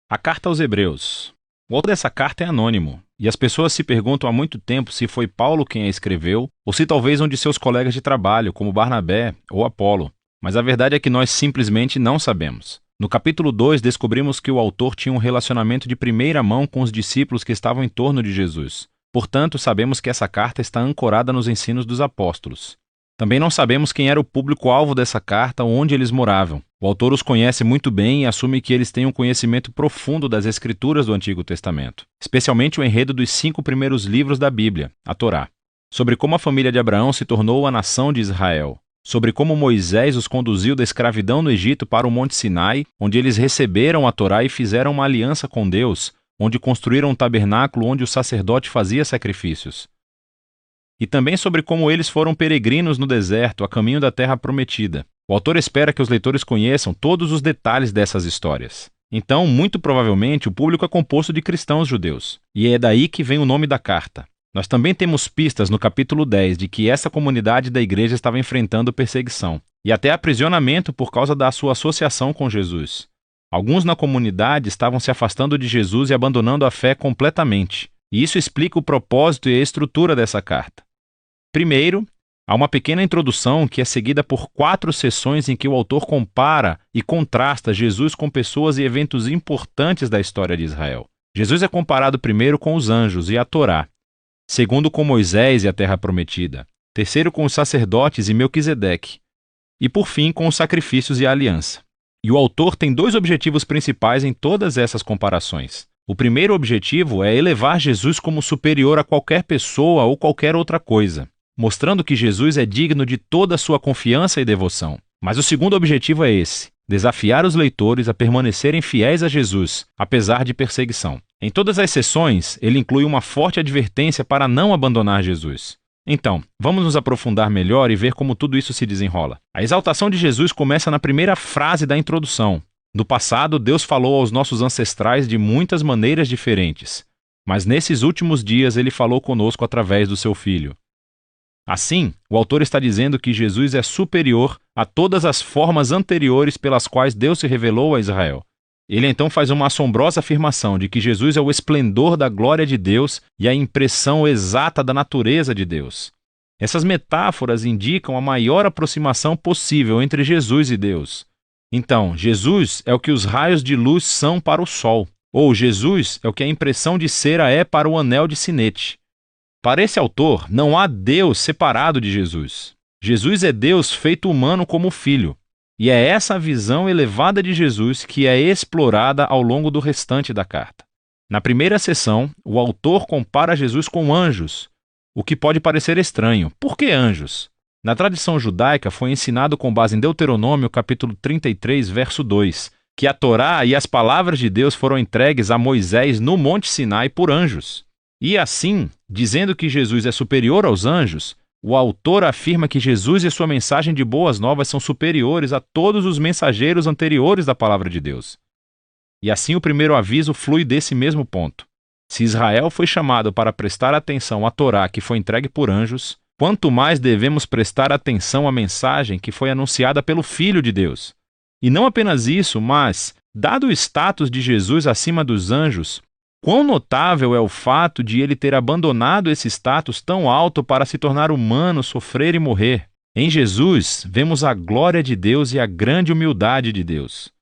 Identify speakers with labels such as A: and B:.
A: A carta aos Hebreus. O autor dessa carta é anônimo, e as pessoas se perguntam há muito tempo se foi Paulo quem a escreveu, ou se talvez um de seus colegas de trabalho, como Barnabé ou Apolo. Mas a verdade é que nós simplesmente não sabemos. No capítulo 2, descobrimos que o autor tinha um relacionamento de primeira mão com os discípulos que estavam em torno de Jesus. Portanto, sabemos que essa carta está ancorada nos ensinos dos apóstolos. Também não sabemos quem era o público-alvo dessa carta ou onde eles moravam. O autor os conhece muito bem e assume que eles têm um conhecimento profundo das Escrituras do Antigo Testamento, especialmente o enredo dos 5 primeiros livros da Bíblia, a Torá, sobre como a família de Abraão se tornou a nação de Israel, sobre como Moisés os conduziu da escravidão no Egito para o Monte Sinai, onde eles receberam a Torá e fizeram uma aliança com Deus, onde construíram um tabernáculo onde o sacerdote fazia sacrifícios. E também sobre como eles foram peregrinos no deserto, a caminho da terra prometida. O autor espera que os leitores conheçam todos os detalhes dessas histórias. Então, muito provavelmente, o público é composto de cristãos judeus. E é daí que vem o nome da carta. Nós também temos pistas no capítulo 10 de que essa comunidade da igreja estava enfrentando perseguição e até aprisionamento por causa da sua associação com Jesus. Alguns na comunidade estavam se afastando de Jesus e abandonando a fé completamente. E isso explica o propósito e a estrutura dessa carta. Primeiro, há uma pequena introdução que é seguida por 4 sessões em que o autor compara e contrasta Jesus com pessoas e eventos importantes da história de Israel. Jesus é comparado primeiro com os anjos e a Torá, segundo com Moisés e a terra prometida, terceiro com os sacerdotes e Melquisedeque, e por fim com os sacrifícios e a aliança. E o autor tem 2 objetivos principais em todas essas comparações. O primeiro objetivo é elevar Jesus como superior a qualquer pessoa ou qualquer outra coisa, mostrando que Jesus é digno de toda a sua confiança e devoção. Mas o segundo objetivo é esse: desafiar os leitores a permanecerem fiéis a Jesus, apesar de perseguição. Em todas as sessões, ele inclui uma forte advertência para não abandonar Jesus. Então, vamos nos aprofundar melhor e ver como tudo isso se desenrola. A exaltação de Jesus começa na primeira frase da introdução. No passado, Deus falou aos nossos ancestrais de muitas maneiras diferentes, mas nesses últimos dias ele falou conosco através do seu Filho. Assim, o autor está dizendo que Jesus é superior a todas as formas anteriores pelas quais Deus se revelou a Israel. Ele então faz uma assombrosa afirmação de que Jesus é o esplendor da glória de Deus e a impressão exata da natureza de Deus. Essas metáforas indicam a maior aproximação possível entre Jesus e Deus. Então, Jesus é o que os raios de luz são para o sol, ou Jesus é o que a impressão de cera é para o anel de sinete. Para esse autor, não há Deus separado de Jesus. Jesus é Deus feito humano como Filho. E é essa visão elevada de Jesus que é explorada ao longo do restante da carta. Na primeira sessão, o autor compara Jesus com anjos, o que pode parecer estranho. Por que anjos? Na tradição judaica foi ensinado com base em Deuteronômio capítulo 33, verso 2, que a Torá e as palavras de Deus foram entregues a Moisés no Monte Sinai por anjos. E assim, dizendo que Jesus é superior aos anjos, o autor afirma que Jesus e sua mensagem de boas novas são superiores a todos os mensageiros anteriores da palavra de Deus. E assim o primeiro aviso flui desse mesmo ponto. Se Israel foi chamado para prestar atenção à Torá que foi entregue por anjos, quanto mais devemos prestar atenção à mensagem que foi anunciada pelo Filho de Deus. E não apenas isso, mas, dado o status de Jesus acima dos anjos, quão notável é o fato de ele ter abandonado esse status tão alto para se tornar humano, sofrer e morrer. Em Jesus, vemos a glória de Deus e a grande humildade de Deus.